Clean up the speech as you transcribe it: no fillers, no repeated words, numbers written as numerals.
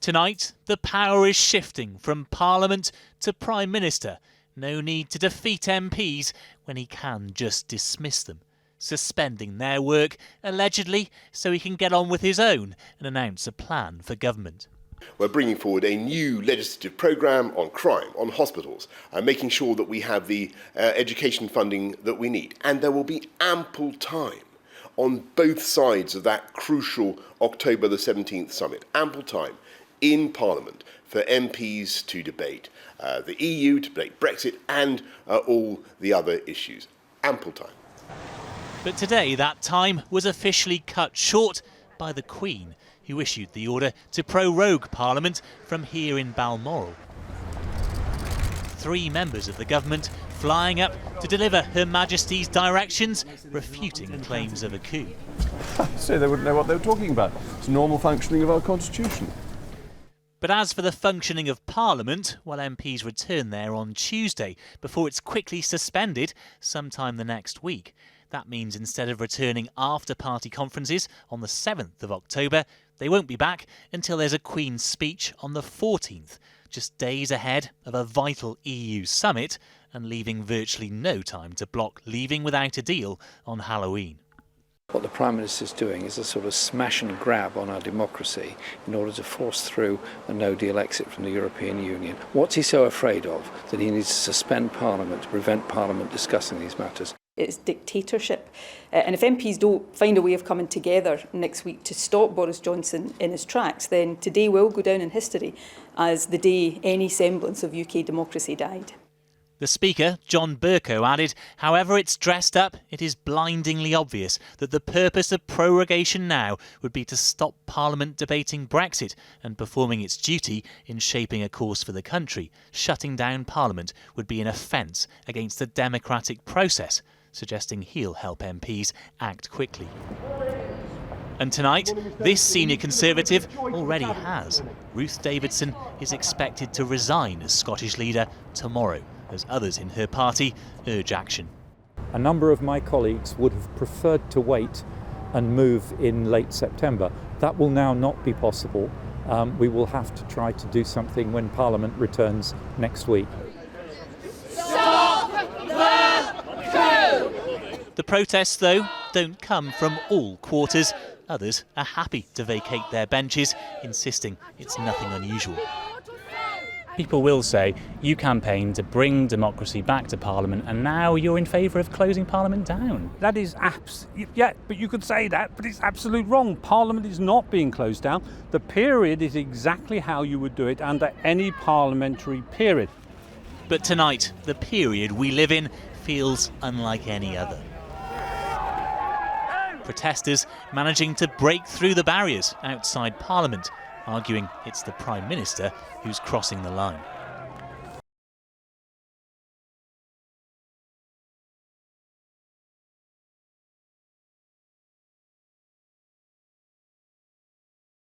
Tonight, the power is shifting from Parliament to Prime Minister. No need to defeat MPs when he can just dismiss them, suspending their work, allegedly, so he can get on with his own and announce a plan for government. We're bringing forward a new legislative programme on crime, on hospitals, and making sure that we have the education funding that we need. And there will be ample time on both sides of that crucial October the 17th summit, ample time in Parliament for MPs to debate the EU, to debate Brexit and all the other issues. Ample time. But today that time was officially cut short by the Queen, who issued the order to prorogue Parliament from here in Balmoral. 3 members of the government flying up to deliver Her Majesty's directions, refuting claims of a coup. So they wouldn't know what they were talking about. It's normal functioning of our constitution. But as for the functioning of Parliament, well, MPs return there on Tuesday before it's quickly suspended sometime the next week. That means instead of returning after party conferences on the 7th of October, they won't be back until there's a Queen's speech on the 14th, just days ahead of a vital EU summit and leaving virtually no time to block leaving without a deal on Halloween. What the Prime Minister's doing is a sort of smash and grab on our democracy in order to force through a no-deal exit from the European Union. What's he so afraid of that he needs to suspend Parliament to prevent Parliament discussing these matters? It's dictatorship. And if MPs don't find a way of coming together next week to stop Boris Johnson in his tracks, then today will go down in history as the day any semblance of UK democracy died. The Speaker, John Bercow, added, however it's dressed up, it is blindingly obvious that the purpose of prorogation now would be to stop Parliament debating Brexit and performing its duty in shaping a course for the country. Shutting down Parliament would be an offence against the democratic process, suggesting he'll help MPs act quickly. And tonight, this senior Conservative already has. Ruth Davidson is expected to resign as Scottish leader tomorrow, as others in her party urge action. A number of my colleagues would have preferred to wait and move in late September. That will now not be possible. We will have to try to do something when Parliament returns next week. Stop the coup! The protests, though, don't come from all quarters. Others are happy to vacate their benches, insisting it's nothing unusual. People will say, you campaigned to bring democracy back to Parliament and now you're in favour of closing Parliament down. That is yeah, but you could say that, but it's absolutely wrong. Parliament is not being closed down. The period is exactly how you would do it under any parliamentary period. But tonight, the period we live in feels unlike any other. Protesters managing to break through the barriers outside Parliament, arguing it's the Prime Minister who's crossing the line.